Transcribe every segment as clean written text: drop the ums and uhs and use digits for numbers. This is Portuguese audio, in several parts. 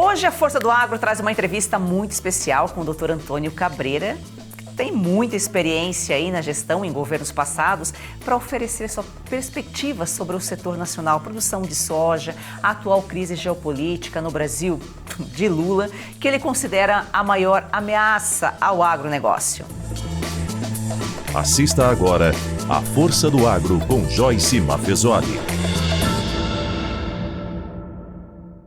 Hoje a Força do Agro traz uma entrevista muito especial com o Dr. Antônio Cabreira, que tem muita experiência aí na gestão em governos passados, para oferecer sua perspectiva sobre o setor nacional, produção de soja, a atual crise geopolítica no Brasil de Lula, que ele considera a maior ameaça ao agronegócio. Assista agora a Força do Agro com Joyce Maffezoli.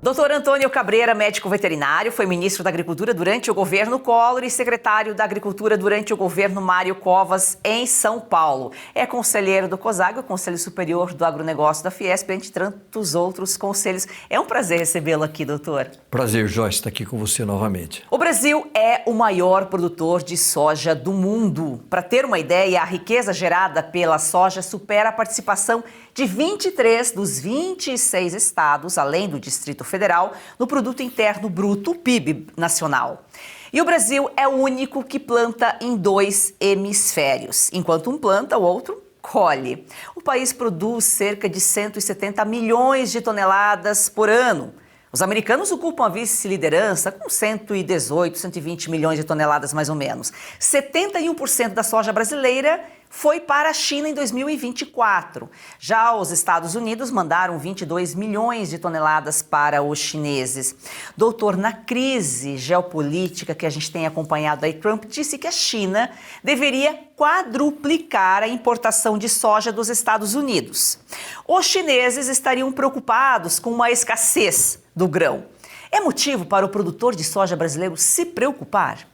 Dr. Antônio Cabreira, médico veterinário, foi ministro da Agricultura durante o governo Collor e secretário da Agricultura durante o governo Mário Covas, em São Paulo. É conselheiro do COSAG, o Conselho Superior do Agronegócio da Fiesp, entre tantos outros conselhos. É um prazer recebê-lo aqui, doutor. Prazer, Joyce, estar aqui com você novamente. O Brasil é o maior produtor de soja do mundo. Para ter uma ideia, a riqueza gerada pela soja supera a participação de 23 dos 26 estados, além do Distrito Federal, no Produto Interno Bruto, PIB nacional. E o Brasil é o único que planta em 2 hemisférios. Enquanto um planta, o outro colhe. O país produz cerca de 170 milhões de toneladas por ano. Os americanos ocupam a vice-liderança com 118, 120 milhões de toneladas mais ou menos. 71% da soja brasileira foi para a China em 2024. Já os Estados Unidos mandaram 22 milhões de toneladas para os chineses. Doutor, na crise geopolítica que a gente tem acompanhado aí, Trump disse que a China deveria quadruplicar a importação de soja dos Estados Unidos. Os chineses estariam preocupados com uma escassez do grão. É motivo para o produtor de soja brasileiro se preocupar?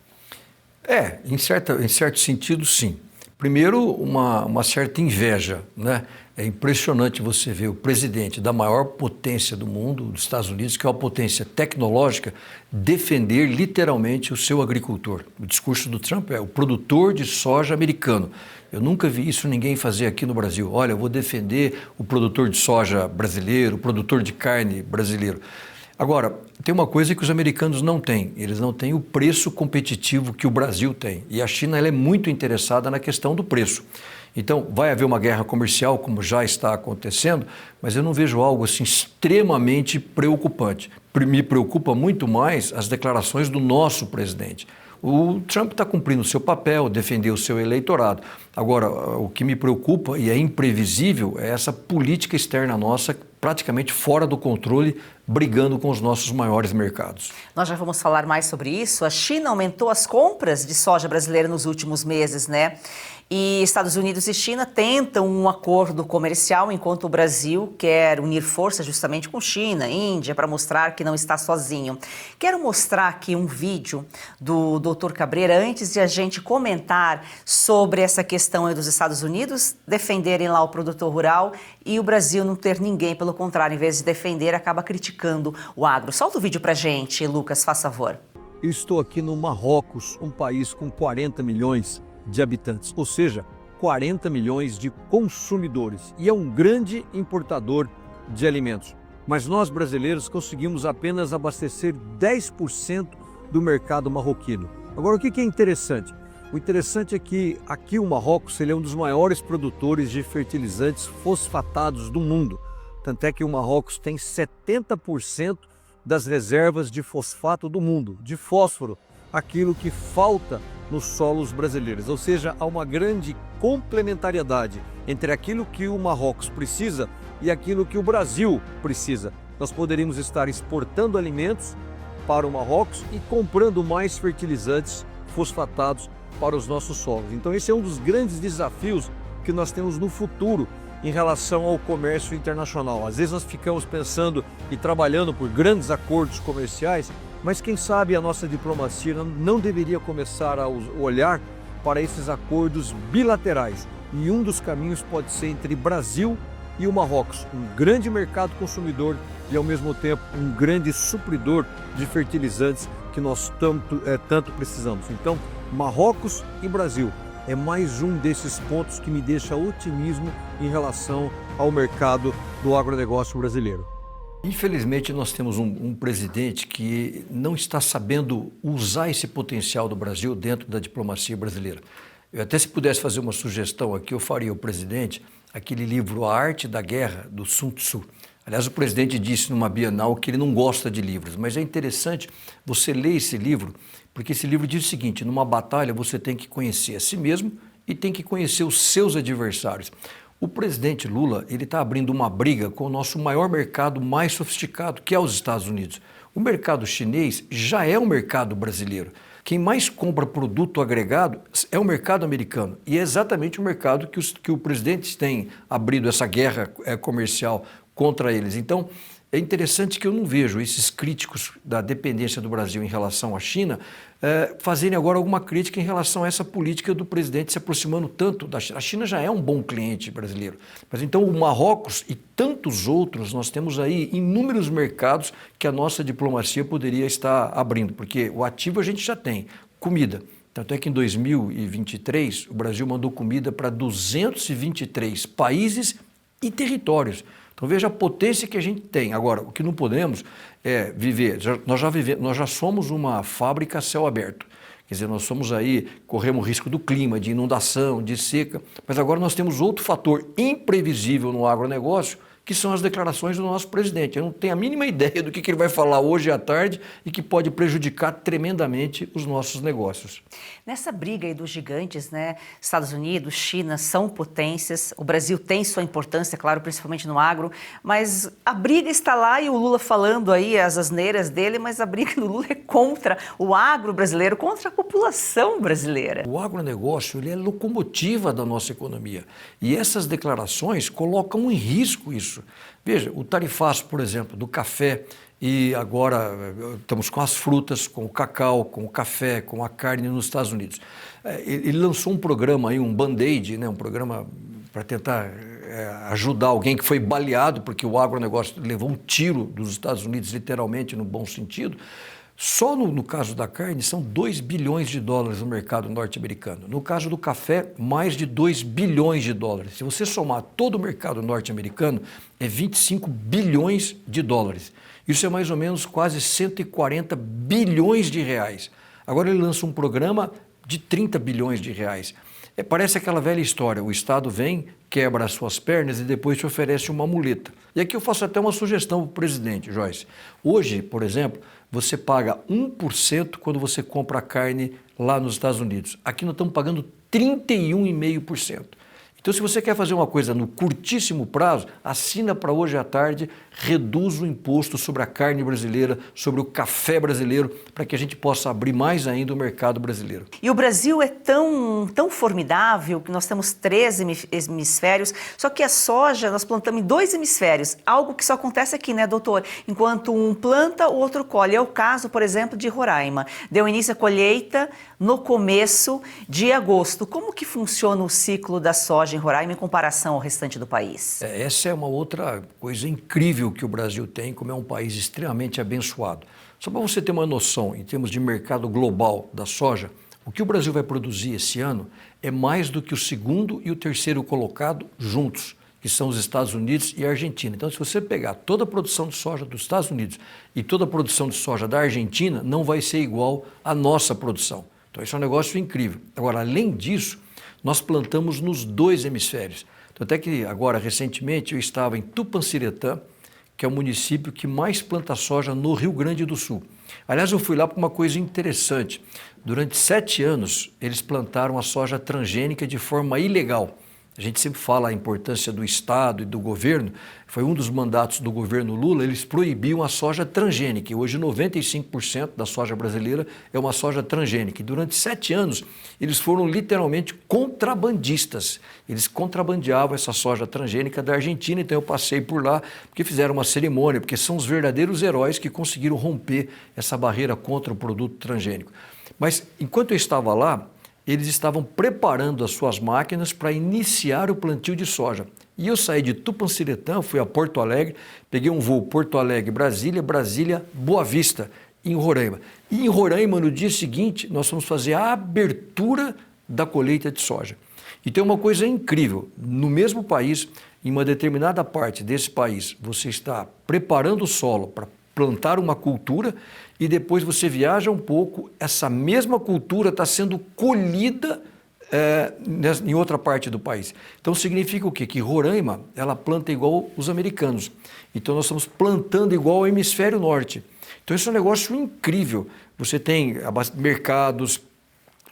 Em certo sentido, sim. Primeiro, uma certa inveja, né? É impressionante você ver o presidente da maior potência do mundo, dos Estados Unidos, que é uma potência tecnológica, defender literalmente o seu agricultor. O discurso do Trump é o produtor de soja americano. Eu nunca vi isso ninguém fazer aqui no Brasil. Olha, eu vou defender o produtor de soja brasileiro, o produtor de carne brasileiro. Agora, tem uma coisa que os americanos não têm, eles não têm o preço competitivo que o Brasil tem. E a China ela é muito interessada na questão do preço. Então, vai haver uma guerra comercial, como já está acontecendo, mas eu não vejo algo assim extremamente preocupante. Me preocupa muito mais as declarações do nosso presidente. O Trump está cumprindo o seu papel, defender o seu eleitorado. Agora, o que me preocupa e é imprevisível é essa política externa nossa, praticamente fora do controle, brigando com os nossos maiores mercados. Nós já vamos falar mais sobre isso. A China aumentou as compras de soja brasileira nos últimos meses, né? E Estados Unidos e China tentam um acordo comercial, enquanto o Brasil quer unir forças justamente com China, Índia, para mostrar que não está sozinho. Quero mostrar aqui um vídeo do Dr. Cabreira, antes de a gente comentar sobre essa questão aí dos Estados Unidos defenderem lá o produtor rural e o Brasil não ter ninguém, pelo contrário, em vez de defender, acaba criticando o agro. Solta o vídeo pra gente, Lucas, faz favor. Eu estou aqui no Marrocos, um país com 40 milhões de habitantes, ou seja, 40 milhões de consumidores, e é um grande importador de alimentos. Mas nós brasileiros conseguimos apenas abastecer 10% do mercado marroquino. Agora, o que é interessante? O interessante é que aqui o Marrocos ele é um dos maiores produtores de fertilizantes fosfatados do mundo. Tanto é que o Marrocos tem 70% das reservas de fosfato do mundo, de fósforo, aquilo que falta nos solos brasileiros. Ou seja, há uma grande complementariedade entre aquilo que o Marrocos precisa e aquilo que o Brasil precisa. Nós poderíamos estar exportando alimentos para o Marrocos e comprando mais fertilizantes fosfatados para os nossos solos. Então esse é um dos grandes desafios que nós temos no futuro em relação ao comércio internacional. Às vezes nós ficamos pensando e trabalhando por grandes acordos comerciais, mas quem sabe a nossa diplomacia não deveria começar a olhar para esses acordos bilaterais. E um dos caminhos pode ser entre Brasil e o Marrocos, um grande mercado consumidor e ao mesmo tempo um grande supridor de fertilizantes que nós tanto precisamos. Então, Marrocos e Brasil é mais um desses pontos que me deixa otimismo em relação ao mercado do agronegócio brasileiro. Infelizmente, nós temos um presidente que não está sabendo usar esse potencial do Brasil dentro da diplomacia brasileira. Eu até se pudesse fazer uma sugestão aqui, eu faria ao presidente aquele livro A Arte da Guerra, do Sun Tzu. Aliás, o presidente disse numa Bienal que ele não gosta de livros, mas é interessante você ler esse livro, porque esse livro diz o seguinte: numa batalha você tem que conhecer a si mesmo e tem que conhecer os seus adversários. O presidente Lula, ele está abrindo uma briga com o nosso maior mercado mais sofisticado, que é os Estados Unidos. O mercado chinês já é um mercado brasileiro. Quem mais compra produto agregado é o mercado americano. E é exatamente o mercado que o presidente tem abrido essa guerra comercial contra eles. Então, é interessante que eu não vejo esses críticos da dependência do Brasil em relação à China fazerem agora alguma crítica em relação a essa política do presidente se aproximando tanto da China. A China já é um bom cliente brasileiro, mas então o Marrocos e tantos outros, nós temos aí inúmeros mercados que a nossa diplomacia poderia estar abrindo, porque o ativo a gente já tem, comida. Tanto é que em 2023 o Brasil mandou comida para 223 países e territórios. Então veja a potência que a gente tem. Agora, o que não podemos é viver, nós já somos uma fábrica a céu aberto. Quer dizer, nós somos aí, corremos risco do clima, de inundação, de seca, mas agora nós temos outro fator imprevisível no agronegócio, que são as declarações do nosso presidente. Eu não tenho a mínima ideia do que ele vai falar hoje à tarde e que pode prejudicar tremendamente os nossos negócios. Nessa briga aí dos gigantes, né? Estados Unidos, China são potências, o Brasil tem sua importância, claro, principalmente no agro, mas a briga está lá e o Lula falando aí as asneiras dele, mas a briga do Lula é contra o agro brasileiro, contra a população brasileira. O agronegócio, ele é locomotiva da nossa economia e essas declarações colocam em risco isso. Veja, o tarifaço, por exemplo, do café, e agora estamos com as frutas, com o cacau, com o café, com a carne nos Estados Unidos. Ele lançou um programa aí, um Band-Aid, né, um programa para tentar ajudar alguém que foi baleado, porque o agronegócio levou um tiro dos Estados Unidos, literalmente, no bom sentido. Só no caso da carne, são 2 bilhões de dólares no mercado norte-americano. No caso do café, mais de 2 bilhões de dólares. Se você somar todo o mercado norte-americano, é 25 bilhões de dólares. Isso é mais ou menos quase 140 bilhões de reais. Agora ele lança um programa de 30 bilhões de reais. Parece aquela velha história, o Estado vem, quebra as suas pernas e depois te oferece uma muleta. E aqui eu faço até uma sugestão para o presidente, Joyce. Hoje, por exemplo, você paga 1% quando você compra carne lá nos Estados Unidos. Aqui nós estamos pagando 31,5%. Então, se você quer fazer uma coisa no curtíssimo prazo, assina para hoje à tarde, reduz o imposto sobre a carne brasileira, sobre o café brasileiro, para que a gente possa abrir mais ainda o mercado brasileiro. E o Brasil é tão formidável que nós temos 3 hemisférios, só que a soja nós plantamos em 2 hemisférios, algo que só acontece aqui, né, doutor? Enquanto um planta, o outro colhe. É o caso, por exemplo, de Roraima. Deu início a colheita no começo de agosto. Como que funciona o ciclo da soja em Roraima em comparação ao restante do país? Essa é uma outra coisa incrível que o Brasil tem, como é um país extremamente abençoado. Só para você ter uma noção, em termos de mercado global da soja, o que o Brasil vai produzir esse ano é mais do que o segundo e o terceiro colocado juntos, que são os Estados Unidos e a Argentina. Então, se você pegar toda a produção de soja dos Estados Unidos e toda a produção de soja da Argentina, não vai ser igual à nossa produção. Então, isso é um negócio incrível. Agora, além disso, nós plantamos nos 2 hemisférios. Até que agora, recentemente, eu estava em Tupanciretã, que é o município que mais planta soja no Rio Grande do Sul. Aliás, eu fui lá para uma coisa interessante. Durante 7 anos, eles plantaram a soja transgênica de forma ilegal. A gente sempre fala a importância do Estado e do governo. Foi um dos mandatos do governo Lula, eles proibiam a soja transgênica. E hoje 95% da soja brasileira é uma soja transgênica. E durante 7 anos, eles foram literalmente contrabandistas. Eles contrabandeavam essa soja transgênica da Argentina. Então eu passei por lá, porque fizeram uma cerimônia, porque são os verdadeiros heróis que conseguiram romper essa barreira contra o produto transgênico. Mas enquanto eu estava lá, eles estavam preparando as suas máquinas para iniciar o plantio de soja. E eu saí de Tupanciretã, fui a Porto Alegre, peguei um voo Porto Alegre-Brasília, Brasília-Boa Vista, em Roraima. E em Roraima, no dia seguinte, nós fomos fazer a abertura da colheita de soja. E tem uma coisa incrível, no mesmo país, em uma determinada parte desse país, você está preparando o solo para plantar uma cultura e depois você viaja um pouco, essa mesma cultura está sendo colhida em outra parte do país. Então significa o quê? Que Roraima, ela planta igual os americanos. Então nós estamos plantando igual o hemisfério norte. Então isso é um negócio incrível. Você tem mercados,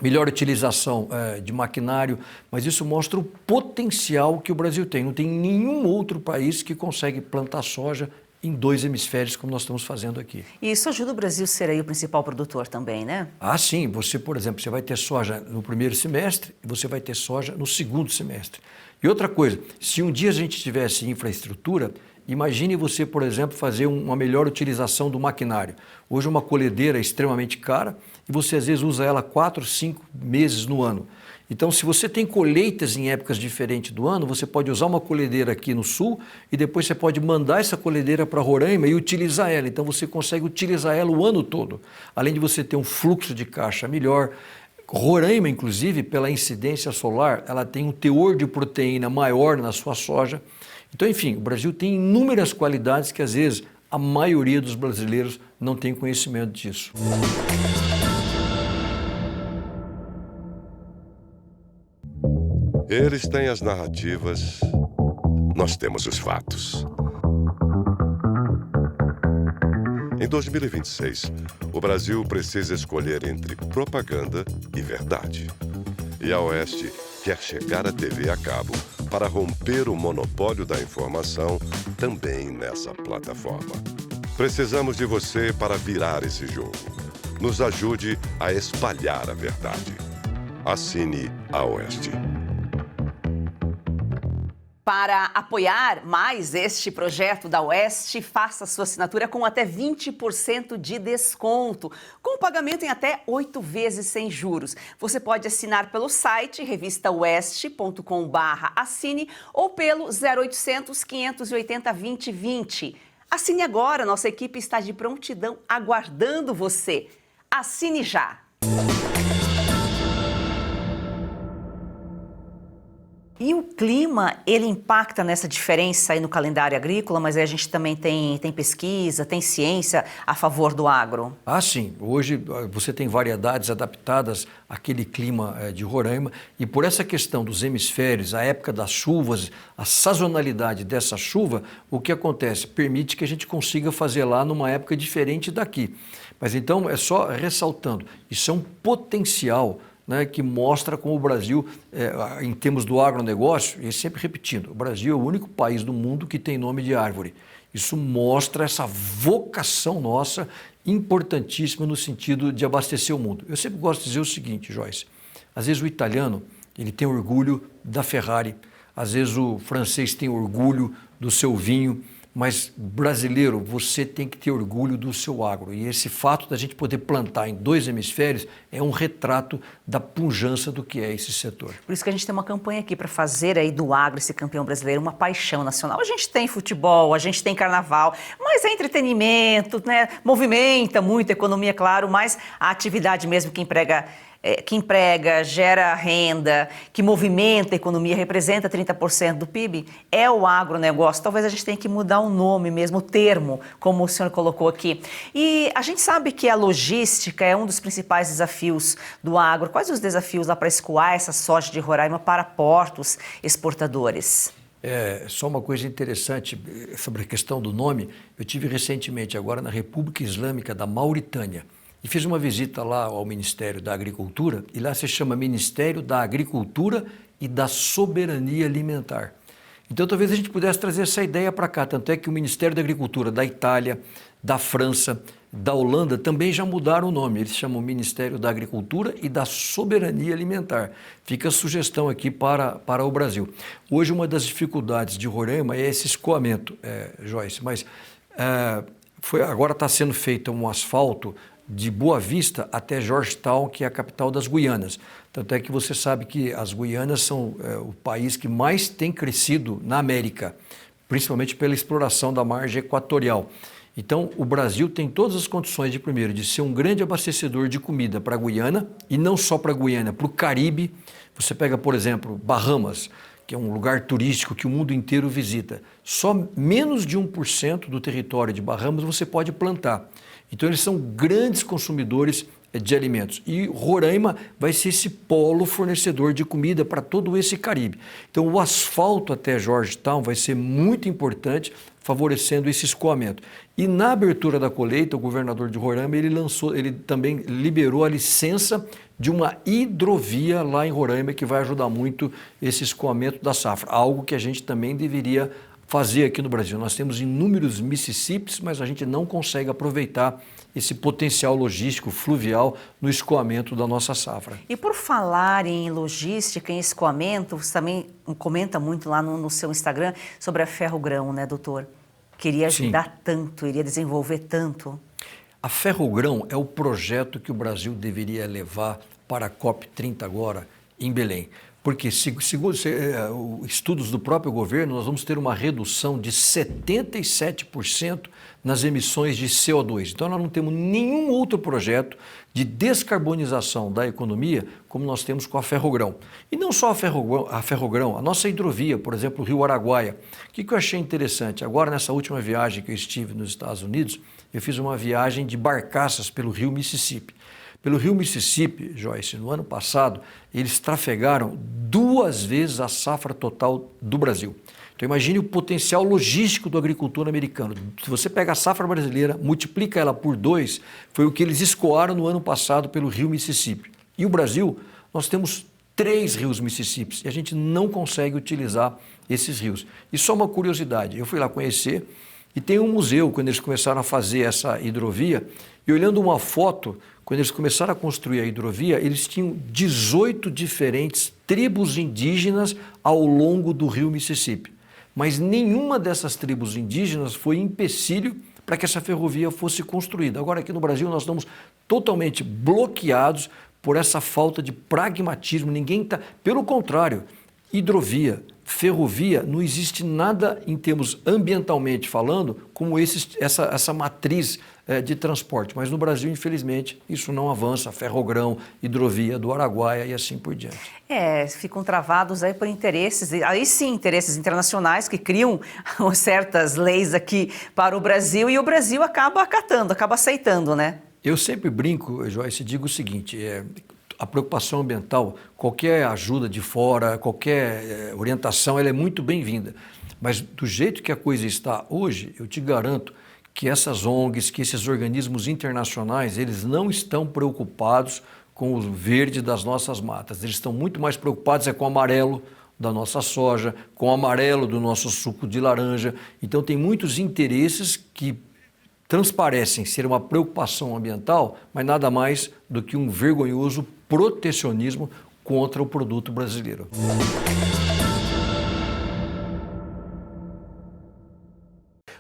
melhor utilização de maquinário, mas isso mostra o potencial que o Brasil tem. Não tem nenhum outro país que consegue plantar soja em 2 hemisférios, como nós estamos fazendo aqui. E isso ajuda o Brasil a ser aí o principal produtor também, né? Ah, sim. Você, por exemplo, você vai ter soja no primeiro semestre e você vai ter soja no segundo semestre. E outra coisa, se um dia a gente tivesse infraestrutura, imagine você, por exemplo, fazer uma melhor utilização do maquinário. Hoje uma colhedeira é extremamente cara e você às vezes usa ela 4, 5 meses no ano. Então, se você tem colheitas em épocas diferentes do ano, você pode usar uma colhedeira aqui no sul e depois você pode mandar essa colhedeira para Roraima e utilizar ela. Então, você consegue utilizar ela o ano todo, além de você ter um fluxo de caixa melhor. Roraima, inclusive, pela incidência solar, ela tem um teor de proteína maior na sua soja. Então, enfim, o Brasil tem inúmeras qualidades que, às vezes, a maioria dos brasileiros não tem conhecimento disso. Eles têm as narrativas, nós temos os fatos. Em 2026, o Brasil precisa escolher entre propaganda e verdade. E a Oeste quer chegar à TV a cabo para romper o monopólio da informação também nessa plataforma. Precisamos de você para virar esse jogo. Nos ajude a espalhar a verdade. Assine a Oeste. Para apoiar mais este projeto da Oeste, faça sua assinatura com até 20% de desconto, com pagamento em até 8 vezes sem juros. Você pode assinar pelo site revistaoeste.com/assine ou pelo 0800 580 2020. Assine agora, nossa equipe está de prontidão aguardando você. Assine já! E o clima, ele impacta nessa diferença aí no calendário agrícola, mas aí a gente também tem pesquisa, tem ciência a favor do agro. Ah, sim. Hoje você tem variedades adaptadas àquele clima de Roraima e por essa questão dos hemisférios, a época das chuvas, a sazonalidade dessa chuva, o que acontece? Permite que a gente consiga fazer lá numa época diferente daqui. Mas então, é só ressaltando, isso é um potencial, né, que mostra como o Brasil, em termos do agronegócio, e sempre repetindo, o Brasil é o único país do mundo que tem nome de árvore. Isso mostra essa vocação nossa importantíssima no sentido de abastecer o mundo. Eu sempre gosto de dizer o seguinte, Joyce, às vezes o italiano ele tem orgulho da Ferrari, às vezes o francês tem orgulho do seu vinho, mas brasileiro, você tem que ter orgulho do seu agro. E esse fato da gente poder plantar em 2 hemisférios é um retrato da pujança do que é esse setor. Por isso que a gente tem uma campanha aqui para fazer aí do agro, esse campeão brasileiro, uma paixão nacional. A gente tem futebol, a gente tem carnaval, mas é entretenimento, né? Movimenta muito a economia, claro, mas a atividade mesmo que emprega, gera renda, que movimenta a economia, representa 30% do PIB, é o agronegócio. Talvez a gente tenha que mudar o nome mesmo, o termo, como o senhor colocou aqui. E a gente sabe que a logística é um dos principais desafios do agro. Quais os desafios lá para escoar essa soja de Roraima para portos exportadores? Só uma coisa interessante sobre a questão do nome. Eu tive recentemente agora na República Islâmica da Mauritânia. E fiz uma visita lá ao Ministério da Agricultura, e lá se chama Ministério da Agricultura e da Soberania Alimentar. Então talvez a gente pudesse trazer essa ideia para cá, tanto é que o Ministério da Agricultura da Itália, da França, da Holanda também já mudaram o nome, eles chamam Ministério da Agricultura e da Soberania Alimentar. Fica a sugestão aqui para o Brasil. Hoje uma das dificuldades de Roraima é esse escoamento, Joyce, mas agora está sendo feito um asfalto de Boa Vista até Georgetown, que é a capital das Guianas. Tanto é que você sabe que as Guianas são o país que mais tem crescido na América, principalmente pela exploração da margem equatorial. Então, o Brasil tem todas as condições, de ser um grande abastecedor de comida para a Guiana, e não só para a Guiana, para o Caribe. Você pega, por exemplo, Bahamas, que é um lugar turístico que o mundo inteiro visita. Só menos de 1% do território de Bahamas você pode plantar. Então, eles são grandes consumidores de alimentos. E Roraima vai ser esse polo fornecedor de comida para todo esse Caribe. Então, o asfalto até Georgetown vai ser muito importante, favorecendo esse escoamento. E na abertura da colheita, o governador de Roraima, ele também liberou a licença de uma hidrovia lá em Roraima, que vai ajudar muito esse escoamento da safra, algo que a gente também deveria fazer aqui no Brasil. Nós temos inúmeros Mississippis, mas a gente não consegue aproveitar esse potencial logístico fluvial no escoamento da nossa safra. E por falar em logística, em escoamento, você também comenta muito lá no seu Instagram sobre a Ferrogrão, né, doutor? Queria ajudar tanto, iria desenvolver tanto. A Ferrogrão é o projeto que o Brasil deveria levar para a COP30 agora, em Belém. Porque, segundo estudos do próprio governo, nós vamos ter uma redução de 77% nas emissões de CO2. Então, nós não temos nenhum outro projeto de descarbonização da economia como nós temos com a Ferrogrão. E não só a Ferrogrão, a nossa hidrovia, por exemplo, o Rio Araguaia. O que eu achei interessante? Agora, nessa última viagem que eu estive nos Estados Unidos, eu fiz uma viagem de barcaças pelo Rio Mississippi. Pelo Rio Mississippi, Joyce, no ano passado, eles trafegaram 2 vezes a safra total do Brasil. Então imagine o potencial logístico do agricultor americano. Se você pega a safra brasileira, multiplica ela por 2, foi o que eles escoaram no ano passado pelo Rio Mississippi. E o Brasil, nós temos 3 rios Mississippis e a gente não consegue utilizar esses rios. E só uma curiosidade, eu fui lá conhecer e tem um museu, quando eles começaram a fazer essa hidrovia, e olhando uma foto, quando eles começaram a construir a hidrovia, eles tinham 18 diferentes tribos indígenas ao longo do rio Mississippi. Mas nenhuma dessas tribos indígenas foi empecilho para que essa ferrovia fosse construída. Agora, aqui no Brasil, nós estamos totalmente bloqueados por essa falta de pragmatismo. Ninguém está... Pelo contrário, hidrovia, ferrovia, não existe nada em termos ambientalmente falando como essa matriz de transporte. Mas no Brasil, infelizmente, isso não avança. Ferrogrão, hidrovia do Araguaia e assim por diante. Ficam travados aí por interesses, aí sim, interesses internacionais que criam certas leis aqui para o Brasil e o Brasil acaba acatando, acaba aceitando, né? Eu sempre brinco, Joyce, e digo o seguinte, a preocupação ambiental, qualquer ajuda de fora, qualquer orientação, ela é muito bem-vinda. Mas do jeito que a coisa está hoje, eu te garanto que essas ONGs, que esses organismos internacionais, eles não estão preocupados com o verde das nossas matas. Eles estão muito mais preocupados com o amarelo da nossa soja, com o amarelo do nosso suco de laranja. Então tem muitos interesses que transparecem ser uma preocupação ambiental, mas nada mais do que um vergonhoso protecionismo contra o produto brasileiro.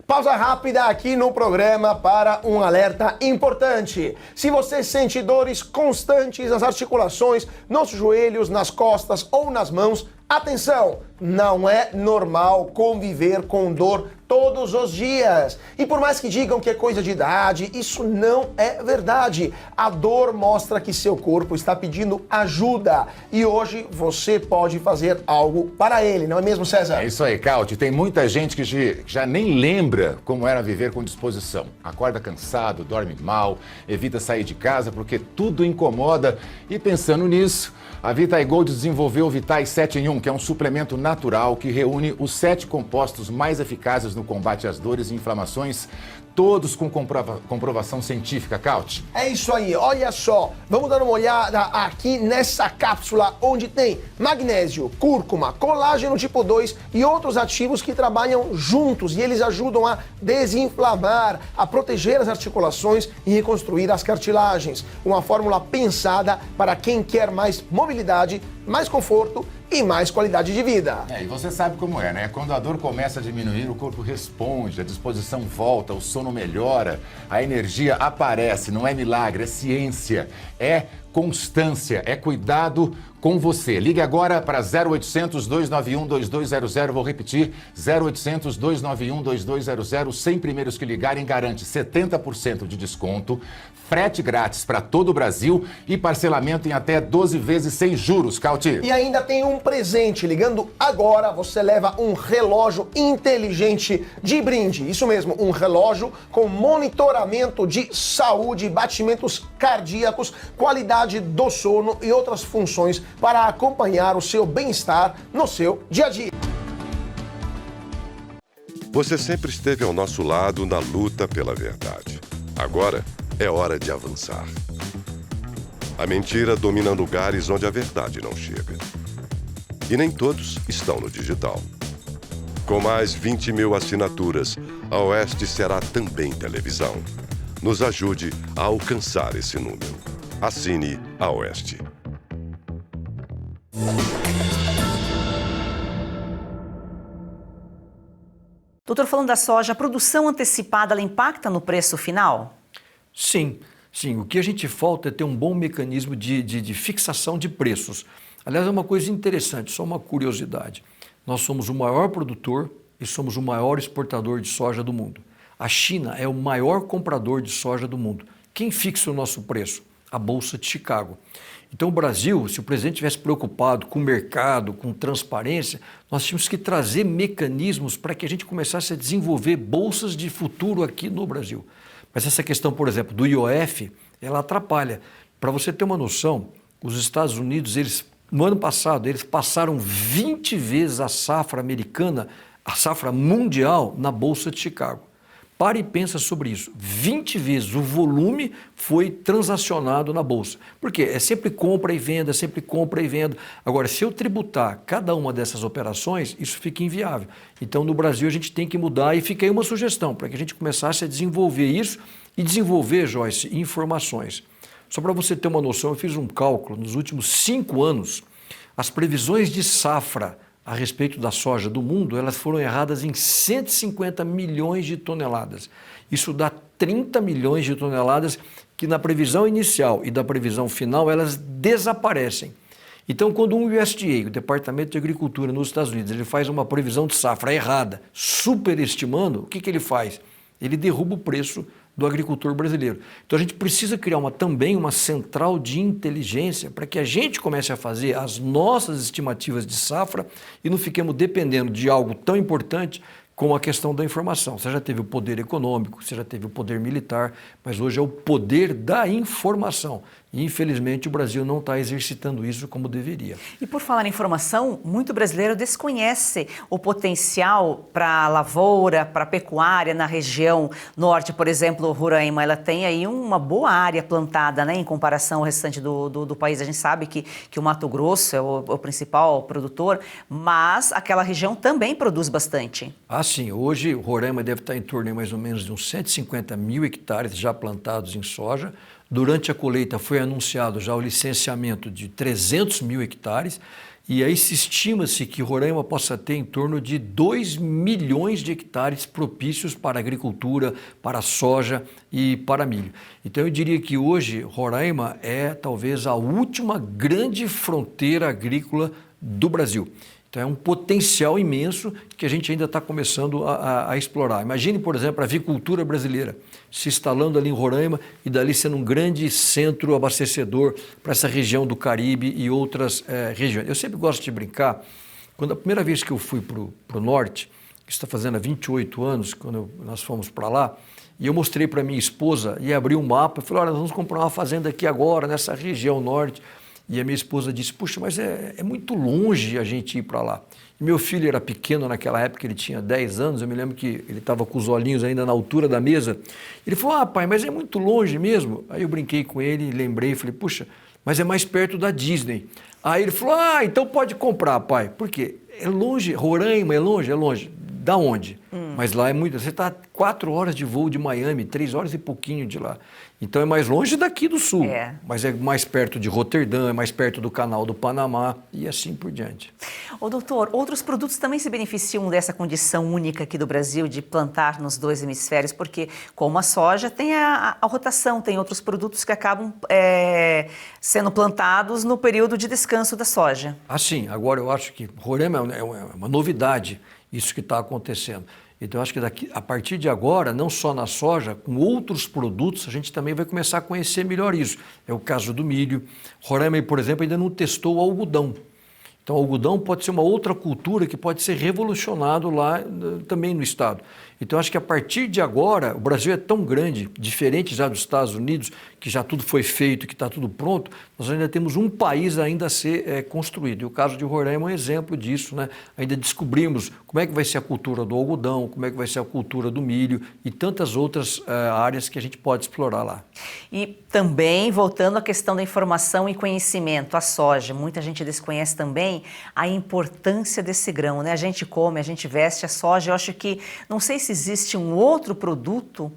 Pausa rápida aqui no programa para um alerta importante. Se você sente dores constantes nas articulações, nos joelhos, nas costas ou nas mãos, atenção! Não é normal conviver com dor todos os dias. E por mais que digam que é coisa de idade, isso não é verdade. A dor mostra que seu corpo está pedindo ajuda. E hoje você pode fazer algo para ele, não é mesmo, César? É isso aí, Cauti. Tem muita gente que já nem lembra como era viver com disposição. Acorda cansado, dorme mal, evita sair de casa porque tudo incomoda. E pensando nisso, a Vitae Gold desenvolveu o Vitae 7 em 1, que é um suplemento natural que reúne os 7 compostos mais eficazes no combate às dores e inflamações, todos com comprovação científica, Cauti. É isso aí, olha só, vamos dar uma olhada aqui nessa cápsula onde tem magnésio, cúrcuma, colágeno tipo 2 e outros ativos que trabalham juntos e eles ajudam a desinflamar, a proteger as articulações e reconstruir as cartilagens. Uma fórmula pensada para quem quer mais mobilidade, mais conforto e mais qualidade de vida. E você sabe como é, né? Quando a dor começa a diminuir, o corpo responde, a disposição volta, o sono melhora, a energia aparece, não é milagre, é ciência, é constância, é cuidado com você. Ligue agora para 0800 291 2200, vou repetir, 0800 291 2200, 100 primeiros que ligarem garante 70% de desconto, frete grátis para todo o Brasil e parcelamento em até 12 vezes sem juros, Cauti. E ainda tem um presente. Ligando agora, você leva um relógio inteligente de brinde. Isso mesmo, um relógio com monitoramento de saúde, batimentos cardíacos, qualidade do sono e outras funções para acompanhar o seu bem-estar no seu dia a dia. Você sempre esteve ao nosso lado na luta pela verdade. Agora é hora de avançar. A mentira domina lugares onde a verdade não chega. E nem todos estão no digital. Com mais 20 mil assinaturas, a Oeste será também televisão. Nos ajude a alcançar esse número. Assine a Oeste. Doutor, falando da soja, a produção antecipada, ela impacta no preço final? Sim, sim. O que a gente falta é ter um bom mecanismo de fixação de preços. Aliás, é uma coisa interessante, só uma curiosidade. Nós somos o maior produtor e somos o maior exportador de soja do mundo. A China é o maior comprador de soja do mundo. Quem fixa o nosso preço? A Bolsa de Chicago. Então, o Brasil, se o presidente estivesse preocupado com o mercado, com transparência, nós tínhamos que trazer mecanismos para que a gente começasse a desenvolver bolsas de futuro aqui no Brasil. Mas essa questão, por exemplo, do IOF, ela atrapalha. Para você ter uma noção, os Estados Unidos, no ano passado, eles passaram 20 vezes a safra americana, a safra mundial, na Bolsa de Chicago. Pare e pensa sobre isso. 20 vezes o volume foi transacionado na Bolsa. Por quê? É sempre compra e venda, sempre compra e venda. Agora, se eu tributar cada uma dessas operações, isso fica inviável. Então, no Brasil, a gente tem que mudar e fica aí uma sugestão para que a gente começasse a desenvolver isso e desenvolver, Joyce, informações. Só para você ter uma noção, eu fiz um cálculo. Nos últimos 5 anos, as previsões de safra a respeito da soja do mundo, elas foram erradas em 150 milhões de toneladas. Isso dá 30 milhões de toneladas que na previsão inicial e da previsão final, elas desaparecem. Então, quando o USDA, o Departamento de Agricultura nos Estados Unidos, ele faz uma previsão de safra errada, superestimando, o que ele faz? Ele derruba o preço do agricultor brasileiro. Então a gente precisa criar também uma central de inteligência para que a gente comece a fazer as nossas estimativas de safra e não fiquemos dependendo de algo tão importante como a questão da informação. Você já teve o poder econômico, você já teve o poder militar, mas hoje é o poder da informação. E, infelizmente, o Brasil não está exercitando isso como deveria. E por falar em informação, muito brasileiro desconhece o potencial para a lavoura, para a pecuária na região norte, por exemplo, Roraima. Ela tem aí uma boa área plantada, né, em comparação ao restante do país. A gente sabe que o Mato Grosso é o principal produtor, mas aquela região também produz bastante. Ah, sim. Hoje, Roraima deve estar em torno de mais ou menos de uns 150 mil hectares já plantados em soja. Durante a colheita foi anunciado já o licenciamento de 300 mil hectares e aí se estima-se que Roraima possa ter em torno de 2 milhões de hectares propícios para agricultura, para soja e para milho. Então eu diria que hoje Roraima é talvez a última grande fronteira agrícola do Brasil. Então é um potencial imenso que a gente ainda está começando a explorar. Imagine, por exemplo, a avicultura brasileira se instalando ali em Roraima e dali sendo um grande centro abastecedor para essa região do Caribe e outras regiões. Eu sempre gosto de brincar, quando a primeira vez que eu fui para o norte, que está fazendo há 28 anos, quando nós fomos para lá, e eu mostrei para minha esposa e abri um mapa, eu falei, olha, nós vamos comprar uma fazenda aqui agora, nessa região norte. E a minha esposa disse, puxa, mas é muito longe a gente ir para lá. E meu filho era pequeno naquela época, ele tinha 10 anos, eu me lembro que ele estava com os olhinhos ainda na altura da mesa. Ele falou, pai, mas é muito longe mesmo? Aí eu brinquei com ele, lembrei, falei, puxa, mas é mais perto da Disney. Aí ele falou, então pode comprar, pai. Por quê? É longe, Roraima é longe, é longe. Da onde? Mas lá é muito, você está 4 horas de voo de Miami, 3 horas e pouquinho de lá. Então é mais longe daqui do sul, mas é mais perto de Roterdã, é mais perto do canal do Panamá e assim por diante. Ô doutor, outros produtos também se beneficiam dessa condição única aqui do Brasil de plantar nos 2 hemisférios, porque como a soja tem a rotação, tem outros produtos que acabam sendo plantados no período de descanso da soja. Sim, agora eu acho que Roraima é uma novidade isso que está acontecendo. Então, acho que a partir de agora, não só na soja, com outros produtos, a gente também vai começar a conhecer melhor isso. É o caso do milho. Roraima, por exemplo, ainda não testou o algodão. Então, o algodão pode ser uma outra cultura que pode ser revolucionado lá também no estado. Então, acho que a partir de agora, o Brasil é tão grande, diferente já dos Estados Unidos, que já tudo foi feito, que está tudo pronto, nós ainda temos um país ainda a ser construído. E o caso de Roraima é um exemplo disso, né? Ainda descobrimos como é que vai ser a cultura do algodão, como é que vai ser a cultura do milho e tantas outras áreas que a gente pode explorar lá. E também, voltando à questão da informação e conhecimento, a soja, muita gente desconhece também a importância desse grão, né? A gente come, a gente veste a soja, eu acho que, não sei se existe um outro produto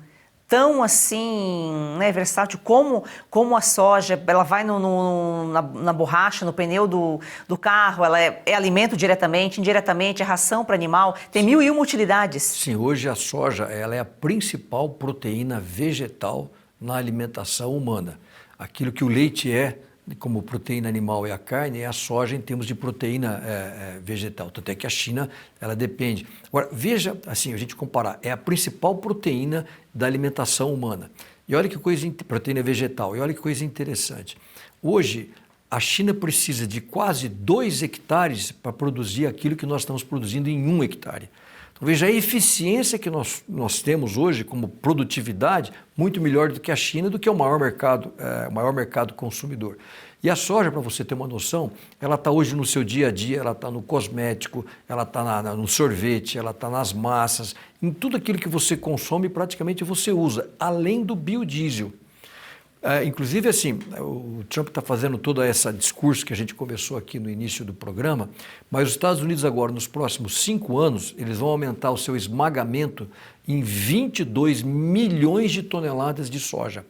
tão assim, né, versátil como a soja. Ela vai na borracha, no pneu do carro, ela é alimento diretamente, indiretamente, é ração para animal, tem 1001 utilidades. Sim, hoje a soja ela é a principal proteína vegetal na alimentação humana. Aquilo que o leite é, como proteína animal é a carne, é a soja em termos de proteína vegetal. Tanto é que a China, ela depende. Agora, veja, assim, a gente comparar, é a principal proteína da alimentação humana. E olha que coisa, proteína vegetal, e olha que coisa interessante. Hoje, a China precisa de quase 2 hectares para produzir aquilo que nós estamos produzindo em 1 hectare. Então, veja a eficiência que nós temos hoje como produtividade, muito melhor do que a China, do que o maior mercado consumidor. E a soja, para você ter uma noção, ela está hoje no seu dia a dia, ela está no cosmético, ela está no sorvete, ela está nas massas, em tudo aquilo que você consome praticamente você usa, além do biodiesel. Inclusive, assim, o Trump está fazendo todo esse discurso que a gente começou aqui no início do programa, mas os Estados Unidos agora, nos próximos 5 anos, eles vão aumentar o seu esmagamento em 22 milhões de toneladas de soja.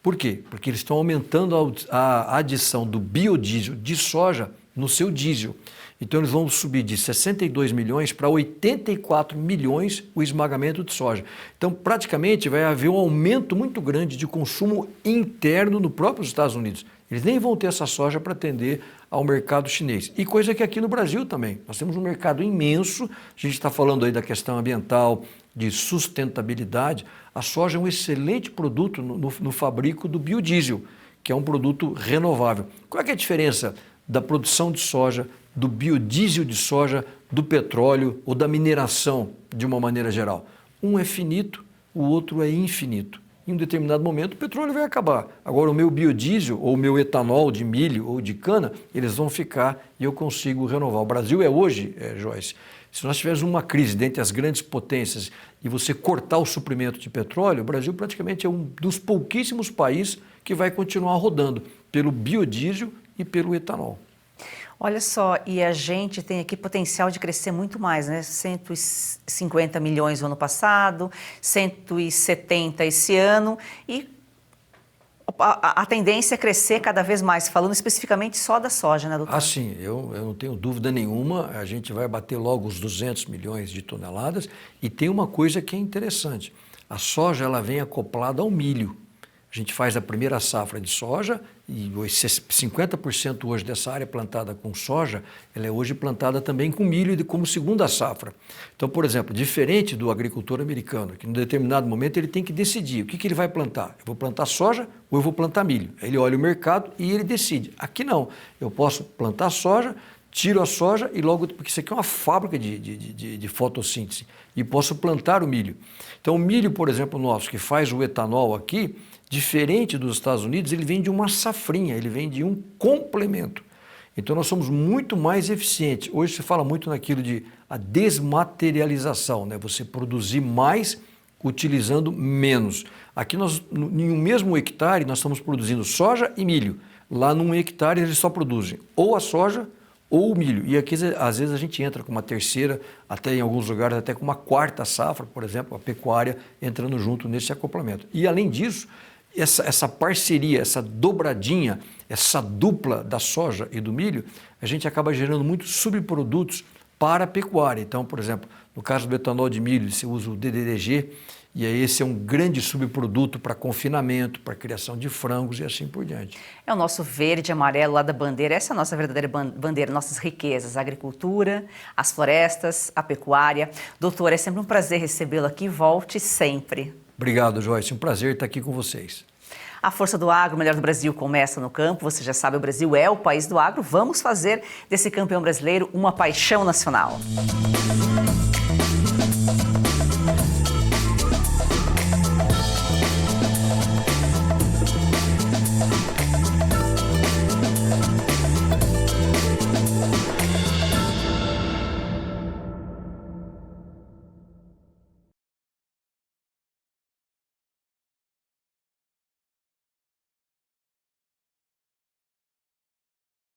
Por quê? Porque eles estão aumentando a adição do biodiesel de soja no seu diesel. Então, eles vão subir de 62 milhões para 84 milhões o esmagamento de soja. Então, praticamente, vai haver um aumento muito grande de consumo interno no próprio Estados Unidos. Eles nem vão ter essa soja para atender ao mercado chinês. E coisa que aqui no Brasil também. Nós temos um mercado imenso, a gente está falando aí da questão ambiental, de sustentabilidade. A soja é um excelente produto no fabrico do biodiesel, que é um produto renovável. Qual é a diferença da produção de soja, do biodiesel de soja, do petróleo ou da mineração de uma maneira geral? Um é finito, o outro é infinito. Em um determinado momento o petróleo vai acabar. Agora o meu biodiesel ou o meu etanol de milho ou de cana, eles vão ficar e eu consigo renovar. O Brasil é hoje, Joyce, se nós tivermos uma crise dentre as grandes potências e você cortar o suprimento de petróleo, o Brasil praticamente é um dos pouquíssimos países que vai continuar rodando pelo biodiesel e pelo etanol. Olha só, e a gente tem aqui potencial de crescer muito mais, né? 150 milhões no ano passado, 170 esse ano, e a tendência é crescer cada vez mais, falando especificamente só da soja, né, doutor? Ah, sim, eu não tenho dúvida nenhuma, a gente vai bater logo os 200 milhões de toneladas, e tem uma coisa que é interessante, a soja ela vem acoplada ao milho. A gente faz a primeira safra de soja e 50% hoje dessa área plantada com soja, ela é hoje plantada também com milho como segunda safra. Então, por exemplo, diferente do agricultor americano, que em determinado momento ele tem que decidir o que ele vai plantar. Eu vou plantar soja ou eu vou plantar milho? Ele olha o mercado e ele decide. Aqui não, eu posso plantar soja, tiro a soja e logo, porque isso aqui é uma fábrica de fotossíntese, e posso plantar o milho. Então, o milho, por exemplo, nosso, que faz o etanol aqui, diferente dos Estados Unidos, ele vem de uma safrinha, ele vem de um complemento. Então, nós somos muito mais eficientes. Hoje se fala muito naquilo de a desmaterialização, né? Você produzir mais utilizando menos. Aqui, em um mesmo hectare, nós estamos produzindo soja e milho. Lá num hectare, eles só produzem ou a soja ou o milho. E aqui, às vezes, a gente entra com uma terceira, até em alguns lugares, até com uma quarta safra, por exemplo, a pecuária entrando junto nesse acoplamento. E, além disso, essa parceria, essa dobradinha, essa dupla da soja e do milho, a gente acaba gerando muitos subprodutos para a pecuária. Então, por exemplo, no caso do etanol de milho, você usa o DDGG E aí esse é um grande subproduto para confinamento, para criação de frangos e assim por diante. É o nosso verde e amarelo lá da bandeira, essa é a nossa verdadeira bandeira, nossas riquezas, a agricultura, as florestas, a pecuária. Doutor, é sempre um prazer recebê-lo aqui, volte sempre. Obrigado, Joyce, um prazer estar aqui com vocês. A Força do Agro, o melhor do Brasil, começa no campo. Você já sabe, o Brasil é o país do agro. Vamos fazer desse campeão brasileiro uma paixão nacional.